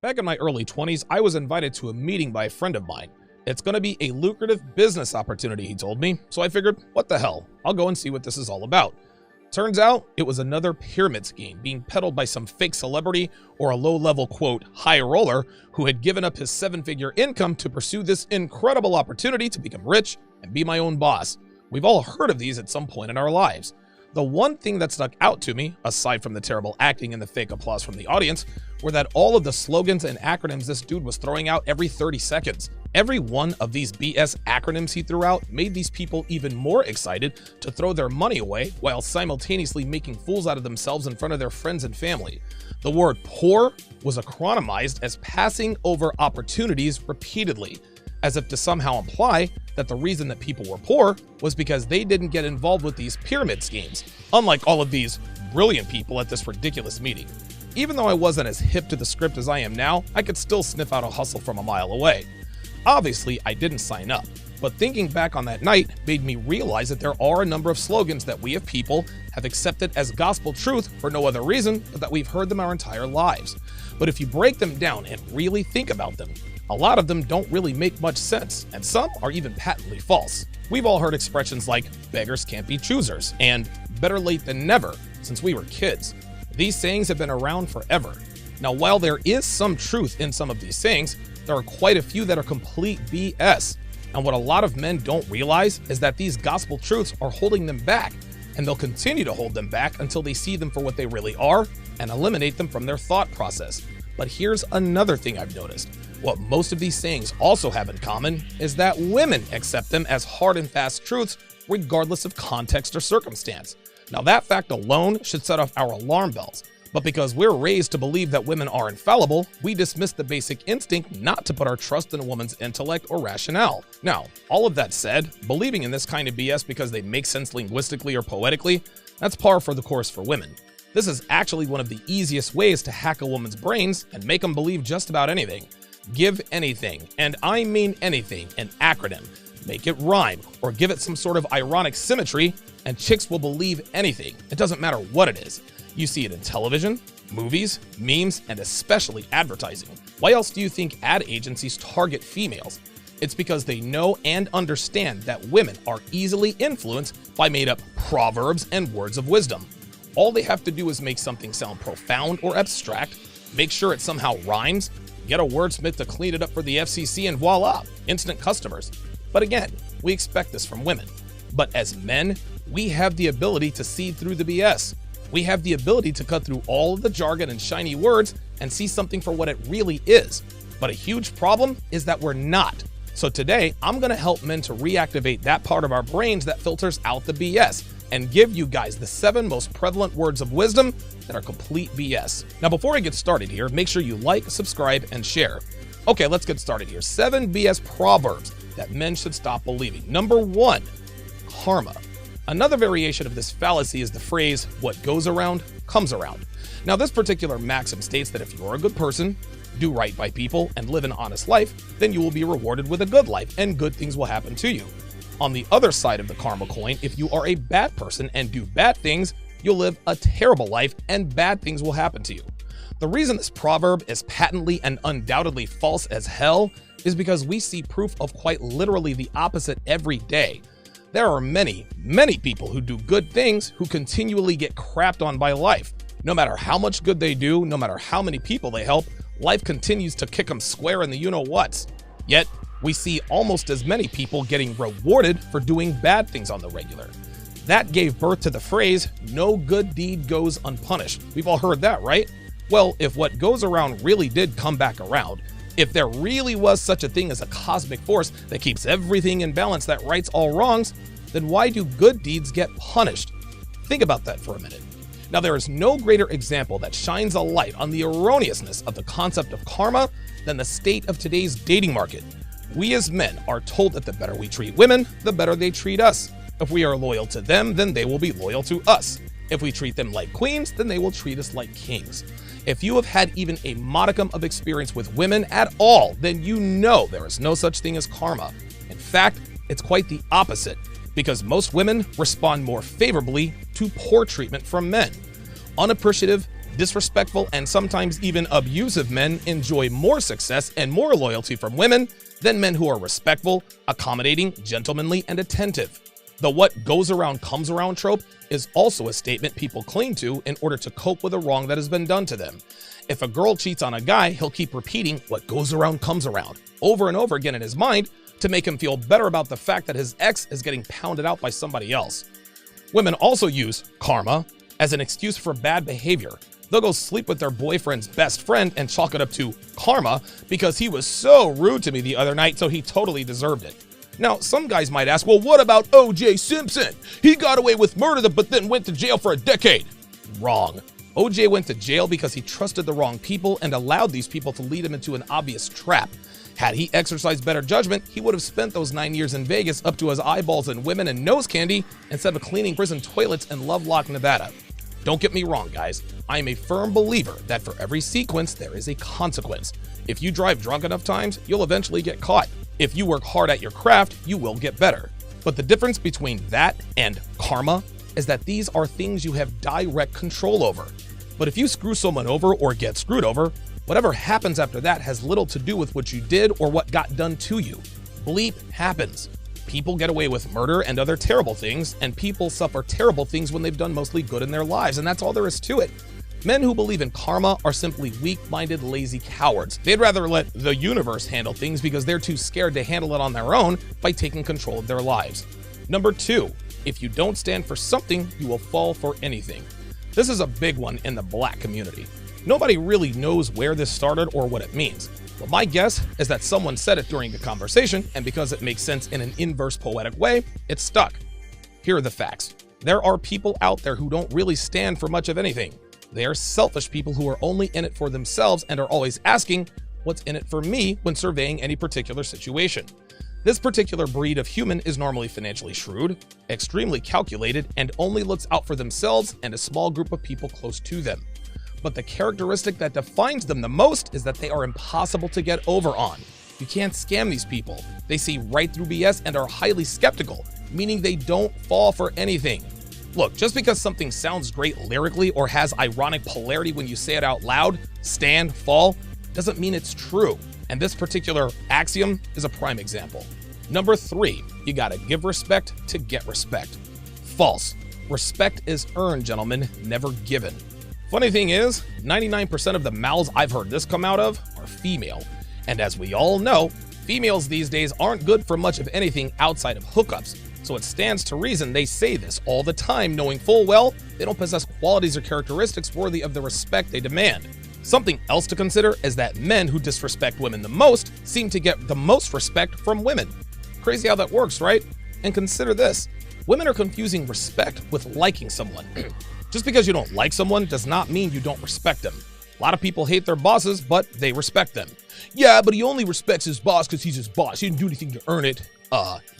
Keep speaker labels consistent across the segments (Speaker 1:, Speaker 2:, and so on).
Speaker 1: Back in my early 20s, I was invited to a meeting by a friend of mine. It's going to be a lucrative business opportunity, he told me, so I figured, what the hell, I'll go and see what this is all about. Turns out, it was another pyramid scheme being peddled by some fake celebrity or a low-level, quote, high roller who had given up his 7-figure income to pursue this incredible opportunity to become rich and be my own boss. We've all heard of these at some point in our lives. The one thing that stuck out to me, aside from the terrible acting and the fake applause from the audience, were that all of the slogans and acronyms this dude was throwing out every 30 seconds. Every one of these BS acronyms he threw out made these people even more excited to throw their money away while simultaneously making fools out of themselves in front of their friends and family. The word poor was acronymized as passing over opportunities repeatedly, as if to somehow imply that the reason that people were poor was because they didn't get involved with these pyramid schemes, unlike all of these brilliant people at this ridiculous meeting. Even though I wasn't as hip to the script as I am now, I could still sniff out a hustle from a mile away. Obviously, I didn't sign up, but thinking back on that night made me realize that there are a number of slogans that we as people have accepted as gospel truth for no other reason but that we've heard them our entire lives. But if you break them down and really think about them, a lot of them don't really make much sense, and some are even patently false. We've all heard expressions like beggars can't be choosers and better late than never since we were kids. These sayings have been around forever. Now, while there is some truth in some of these sayings, there are quite a few that are complete BS. And what a lot of men don't realize is that these gospel truths are holding them back, and they'll continue to hold them back until they see them for what they really are and eliminate them from their thought process. But here's another thing I've noticed. What most of these sayings also have in common is that women accept them as hard and fast truths regardless of context or circumstance. Now, that fact alone should set off our alarm bells. But because we're raised to believe that women are infallible, we dismiss the basic instinct not to put our trust in a woman's intellect or rationale. Now, all of that said, believing in this kind of BS because they make sense linguistically or poetically, that's par for the course for women. This is actually one of the easiest ways to hack a woman's brains and make them believe just about anything. Give anything, and I mean anything, an acronym. Make it rhyme, or give it some sort of ironic symmetry, and chicks will believe anything. It doesn't matter what it is. You see it in television, movies, memes, and especially advertising. Why else do you think ad agencies target females? It's because they know and understand that women are easily influenced by made-up proverbs and words of wisdom. All they have to do is make something sound profound or abstract, make sure it somehow rhymes, get a wordsmith to clean it up for the FCC, and voila, instant customers. But again, we expect this from women. But as men, we have the ability to see through the BS. We have the ability to cut through all of the jargon and shiny words and see something for what it really is. But a huge problem is that we're not. So today, I'm going to help men to reactivate that part of our brains that filters out the BS and give you guys the 7 most prevalent words of wisdom that are complete BS. Now, before I get started here, make sure you like, subscribe, and share. Okay, let's get started here. 7 BS proverbs that men should stop believing. Number 1, karma. Another variation of this fallacy is the phrase, what goes around, comes around. Now, this particular maxim states that if you're a good person, do right by people, and live an honest life, then you will be rewarded with a good life, and good things will happen to you. On the other side of the karma coin, if you are a bad person and do bad things, you'll live a terrible life, and bad things will happen to you. The reason this proverb is patently and undoubtedly false as hell is because we see proof of quite literally the opposite every day. There are many, many people who do good things who continually get crapped on by life. No matter how much good they do, no matter how many people they help, life continues to kick them square in the you-know-whats. Yet, we see almost as many people getting rewarded for doing bad things on the regular. That gave birth to the phrase, no good deed goes unpunished. We've all heard that, right? Well, if what goes around really did come back around, if there really was such a thing as a cosmic force that keeps everything in balance, that rights all wrongs, then why do good deeds get punished? Think about that for a minute. Now, there is no greater example that shines a light on the erroneousness of the concept of karma than the state of today's dating market. We as men are told that the better we treat women, the better they treat us. If we are loyal to them, then they will be loyal to us. If we treat them like queens, then they will treat us like kings. If you have had even a modicum of experience with women at all, then you know there is no such thing as karma. In fact, it's quite the opposite, because most women respond more favorably to poor treatment from men. Unappreciative, Disrespectful and sometimes even abusive men enjoy more success and more loyalty from women than men who are respectful, accommodating, gentlemanly, and attentive. The "what goes around comes around" trope is also a statement people cling to in order to cope with a wrong that has been done to them. If a girl cheats on a guy, he'll keep repeating "what goes around comes around" over and over again in his mind to make him feel better about the fact that his ex is getting pounded out by somebody else. Women also use karma as an excuse for bad behavior. They'll go sleep with their boyfriend's best friend and chalk it up to karma because he was so rude to me the other night, so he totally deserved it. Now, some guys might ask, well, what about O.J. Simpson? He got away with murder but then went to jail for a decade. Wrong. O.J. went to jail because he trusted the wrong people and allowed these people to lead him into an obvious trap. Had he exercised better judgment, he would have spent those 9 years in Vegas up to his eyeballs in women and nose candy instead of cleaning prison toilets in Lovelock, Nevada. Don't get me wrong, guys. I am a firm believer that for every sequence, there is a consequence. If you drive drunk enough times, you'll eventually get caught. If you work hard at your craft, you will get better. But the difference between that and karma is that these are things you have direct control over. But if you screw someone over or get screwed over, whatever happens after that has little to do with what you did or what got done to you. Bleep happens. People get away with murder and other terrible things, and people suffer terrible things when they've done mostly good in their lives, and that's all there is to it. Men who believe in karma are simply weak-minded, lazy cowards. They'd rather let the universe handle things because they're too scared to handle it on their own by taking control of their lives. Number 2, if you don't stand for something, you will fall for anything. This is a big one in the black community. Nobody really knows where this started or what it means. But my guess is that someone said it during a conversation, and because it makes sense in an inverse poetic way, it stuck. Here are the facts. There are people out there who don't really stand for much of anything. They are selfish people who are only in it for themselves and are always asking, what's in it for me when surveying any particular situation. This particular breed of human is normally financially shrewd, extremely calculated, and only looks out for themselves and a small group of people close to them. But the characteristic that defines them the most is that they are impossible to get over on. You can't scam these people. They see right through BS and are highly skeptical, meaning they don't fall for anything. Look, just because something sounds great lyrically or has ironic polarity when you say it out loud, stand, fall, doesn't mean it's true. And this particular axiom is a prime example. Number 3, you gotta give respect to get respect. False. Respect is earned, gentlemen, never given. Funny thing is, 99% of the mouths I've heard this come out of are female. And as we all know, females these days aren't good for much of anything outside of hookups. So it stands to reason they say this all the time, knowing full well they don't possess qualities or characteristics worthy of the respect they demand. Something else to consider is that men who disrespect women the most seem to get the most respect from women. Crazy how that works, right? And consider this. Women are confusing respect with liking someone. Just because you don't like someone does not mean you don't respect them. A lot of people hate their bosses, but they respect them. Yeah, but he only respects his boss because he's his boss. He didn't do anything to earn it.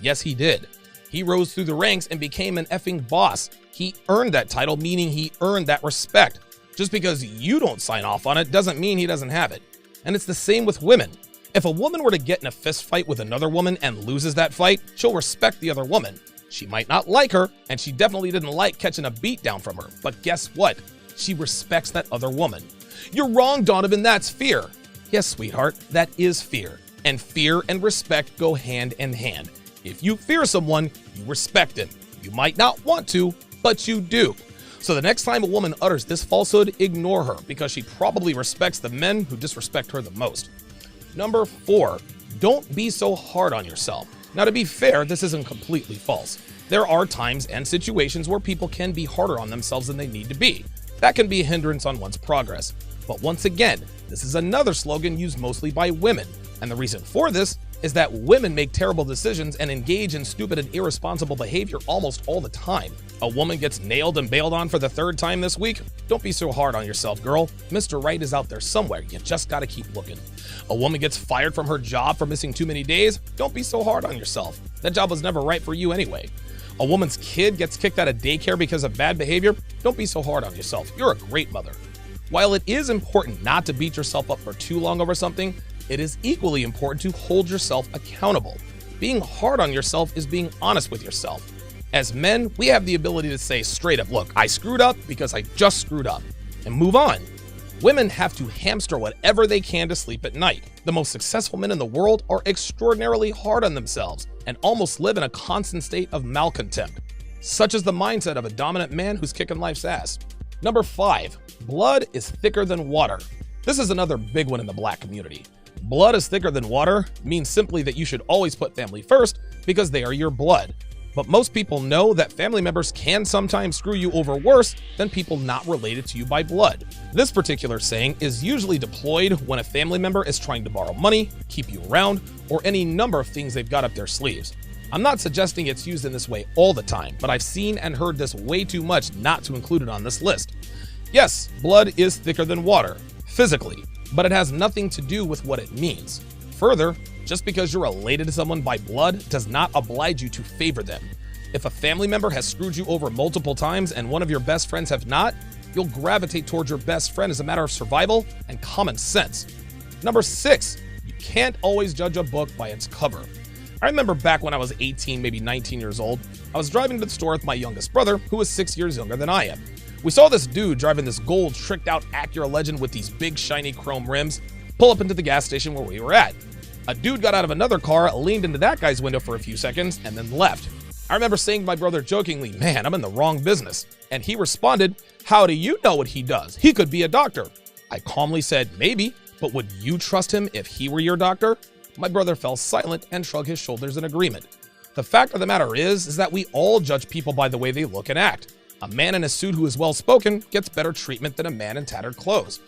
Speaker 1: Yes, he did. He rose through the ranks and became an effing boss. He earned that title, meaning he earned that respect. Just because you don't sign off on it doesn't mean he doesn't have it. And it's the same with women. If a woman were to get in a fist fight with another woman and loses that fight, she'll respect the other woman. She might not like her, and she definitely didn't like catching a beat down from her. But guess what? She respects that other woman. You're wrong, Donovan, that's fear. Yes, sweetheart, that is fear. And fear and respect go hand in hand. If you fear someone, you respect him. You might not want to, but you do. So the next time a woman utters this falsehood, ignore her, because she probably respects the men who disrespect her the most. Number 4, don't be so hard on yourself. Now, to be fair, this isn't completely false. There are times and situations where people can be harder on themselves than they need to be. That can be a hindrance on one's progress. But once again, this is another slogan used mostly by women. And the reason for this is that women make terrible decisions and engage in stupid and irresponsible behavior almost all the time. A woman gets nailed and bailed on for the 3rd time this week? Don't be so hard on yourself, girl. Mr. Right is out there somewhere. You just gotta keep looking. A woman gets fired from her job for missing too many days? Don't be so hard on yourself. That job was never right for you anyway. A woman's kid gets kicked out of daycare because of bad behavior? Don't be so hard on yourself. You're a great mother. While it is important not to beat yourself up for too long over something, it is equally important to hold yourself accountable. Being hard on yourself is being honest with yourself. As men, we have the ability to say straight up, look, I screwed up because I just screwed up. and move on. Women have to hamster whatever they can to sleep at night. The most successful men in the world are extraordinarily hard on themselves and almost live in a constant state of malcontent. Such is the mindset of a dominant man who's kicking life's ass. Number 5, blood is thicker than water. This is another big one in the black community. Blood is thicker than water means simply that you should always put family first because they are your blood. But most people know that family members can sometimes screw you over worse than people not related to you by blood. This particular saying is usually deployed when a family member is trying to borrow money, keep you around, or any number of things they've got up their sleeves. I'm not suggesting it's used in this way all the time, but I've seen and heard this way too much not to include it on this list. Yes, blood is thicker than water, physically, but it has nothing to do with what it means. Further, just because you're related to someone by blood does not oblige you to favor them. If a family member has screwed you over multiple times and one of your best friends have not, you'll gravitate towards your best friend as a matter of survival and common sense. Number 6, you can't always judge a book by its cover. I remember back when I was 18, maybe 19 years old, I was driving to the store with my youngest brother, who was 6 years younger than I am. We saw this dude driving this gold tricked out Acura Legend with these big shiny chrome rims pull up into the gas station where we were at. A dude got out of another car, leaned into that guy's window for a few seconds, and then left. I remember saying to my brother jokingly, "Man, I'm in the wrong business." And he responded, "How do you know what he does? He could be a doctor." I calmly said, "Maybe, but would you trust him if he were your doctor?" My brother fell silent and shrugged his shoulders in agreement. The fact of the matter is that we all judge people by the way they look and act. A man in a suit who is well-spoken gets better treatment than a man in tattered clothes.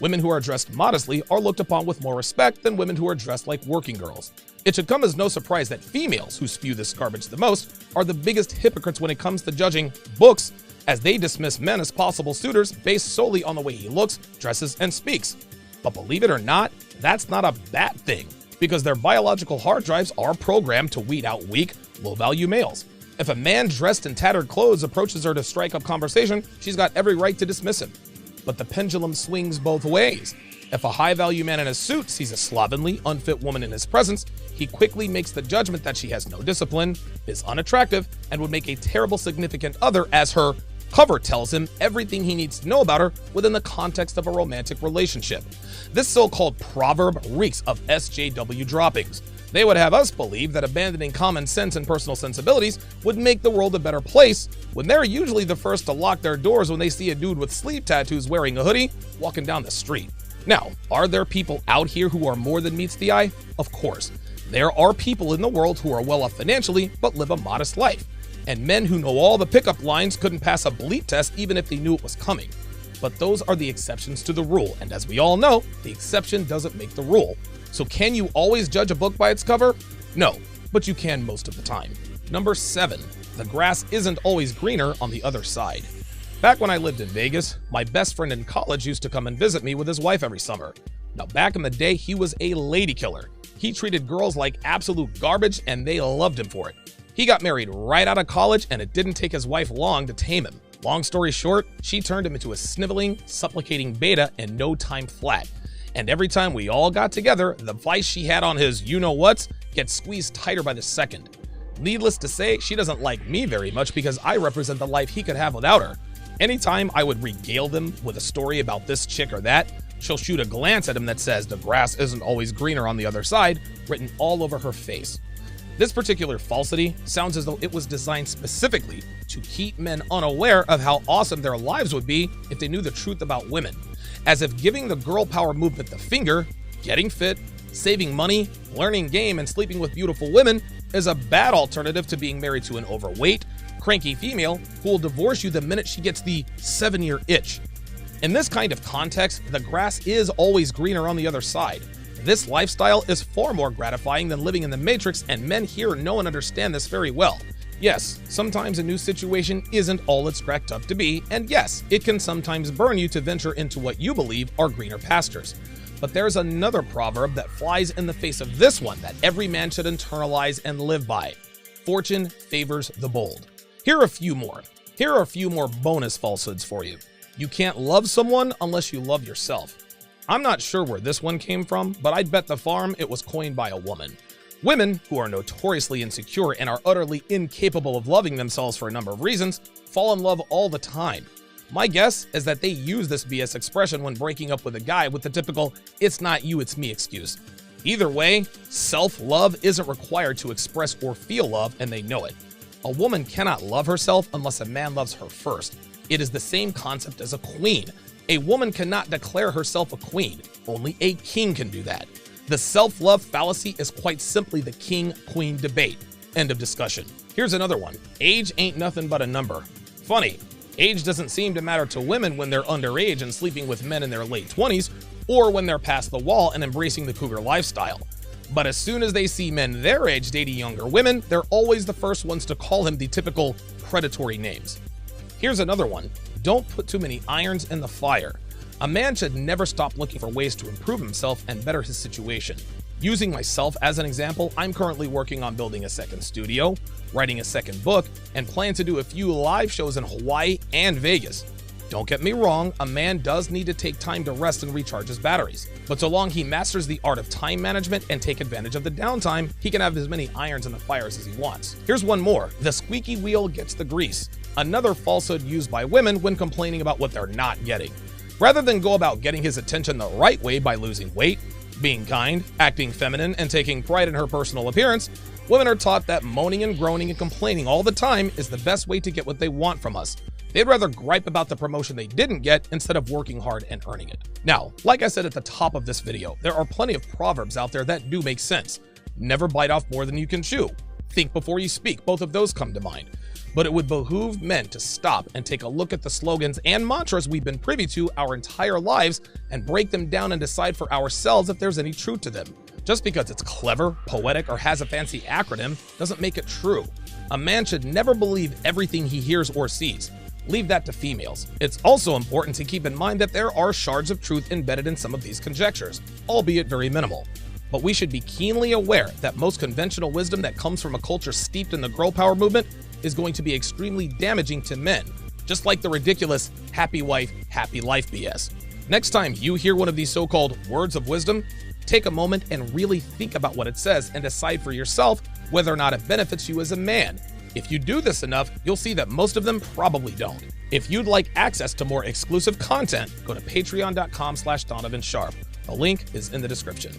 Speaker 1: Women who are dressed modestly are looked upon with more respect than women who are dressed like working girls. It should come as no surprise that females who spew this garbage the most are the biggest hypocrites when it comes to judging books, as they dismiss men as possible suitors based solely on the way he looks, dresses, and speaks. But believe it or not, that's not a bad thing, because their biological hard drives are programmed to weed out weak, low-value males. If a man dressed in tattered clothes approaches her to strike up conversation, she's got every right to dismiss him. But the pendulum swings both ways. If a high-value man in a suit sees a slovenly, unfit woman in his presence, he quickly makes the judgment that she has no discipline, is unattractive, and would make a terrible significant other, as her cover tells him everything he needs to know about her within the context of a romantic relationship. This so-called proverb reeks of SJW droppings. They would have us believe that abandoning common sense and personal sensibilities would make the world a better place, when they're usually the first to lock their doors when they see a dude with sleeve tattoos wearing a hoodie walking down the street. Now, are there people out here who are more than meets the eye? Of course. There are people in the world who are well off financially but live a modest life. And men who know all the pickup lines couldn't pass a bleep test even if they knew it was coming. But those are the exceptions to the rule, and as we all know, the exception doesn't make the rule. So can you always judge a book by its cover? No, but you can most of the time. Number 7, the grass isn't always greener on the other side. Back when I lived in Vegas, my best friend in college used to come and visit me with his wife every summer. Now back in the day, he was a lady killer. He treated girls like absolute garbage and they loved him for it. He got married right out of college and it didn't take his wife long to tame him. Long story short, she turned him into a sniveling, supplicating beta in no time flat. And every time we all got together, the vice she had on his you-know-whats gets squeezed tighter by the second. Needless to say, she doesn't like me very much because I represent the life he could have without her. Anytime I would regale them with a story about this chick or that, she'll shoot a glance at him that says the grass isn't always greener on the other side, written all over her face. This particular falsity sounds as though it was designed specifically to keep men unaware of how awesome their lives would be if they knew the truth about women. As if giving the girl power movement the finger, getting fit, saving money, learning game, and sleeping with beautiful women is a bad alternative to being married to an overweight, cranky female who will divorce you the minute she gets the 7-year itch. In this kind of context, the grass is always greener on the other side. This lifestyle is far more gratifying than living in the Matrix, and men here know and understand this very well. Yes, sometimes a new situation isn't all it's cracked up to be, and yes, it can sometimes burn you to venture into what you believe are greener pastures. But there's another proverb that flies in the face of this one that every man should internalize and live by. Fortune favors the bold. Here are a few more. Here are a few more bonus falsehoods for you. You can't love someone unless you love yourself. I'm not sure where this one came from, but I'd bet the farm it was coined by a woman. Women, who are notoriously insecure and are utterly incapable of loving themselves for a number of reasons, fall in love all the time. My guess is that they use this BS expression when breaking up with a guy with the typical "it's not you, it's me" excuse. Either way, self-love isn't required to express or feel love, and they know it. A woman cannot love herself unless a man loves her first. It is the same concept as a queen. A woman cannot declare herself a queen. Only a king can do that. The self-love fallacy is quite simply the king-queen debate. End of discussion. Here's another one. Age ain't nothing but a number. Funny, age doesn't seem to matter to women when they're underage and sleeping with men in their late 20s, or when they're past the wall and embracing the cougar lifestyle. But as soon as they see men their age dating younger women, they're always the first ones to call him the typical predatory names. Here's another one. Don't put too many irons in the fire. A man should never stop looking for ways to improve himself and better his situation. Using myself as an example, I'm currently working on building a second studio, writing a second book, and plan to do a few live shows in Hawaii and Vegas. Don't get me wrong, a man does need to take time to rest and recharge his batteries. But so long he masters the art of time management and take advantage of the downtime, he can have as many irons in the fires as he wants. Here's one more. The squeaky wheel gets the grease. Another falsehood used by women when complaining about what they're not getting. Rather than go about getting his attention the right way by losing weight, being kind, acting feminine, and taking pride in her personal appearance, women are taught that moaning and groaning and complaining all the time is the best way to get what they want from us. They'd rather gripe about the promotion they didn't get instead of working hard and earning it. Now, like I said at the top of this video, there are plenty of proverbs out there that do make sense. Never bite off more than you can chew. Think before you speak. Both of those come to mind. But it would behoove men to stop and take a look at the slogans and mantras we've been privy to our entire lives and break them down and decide for ourselves if there's any truth to them. Just because it's clever, poetic, or has a fancy acronym doesn't make it true. A man should never believe everything he hears or sees. Leave that to females. It's also important to keep in mind that there are shards of truth embedded in some of these conjectures, albeit very minimal. But we should be keenly aware that most conventional wisdom that comes from a culture steeped in the girl power movement is going to be extremely damaging to men, just like the ridiculous happy wife, happy life BS. Next time you hear one of these so-called words of wisdom, take a moment and really think about what it says and decide for yourself whether or not it benefits you as a man. If you do this enough, you'll see that most of them probably don't. If you'd like access to more exclusive content, go to patreon.com/DonovanSharp. The link is in the description.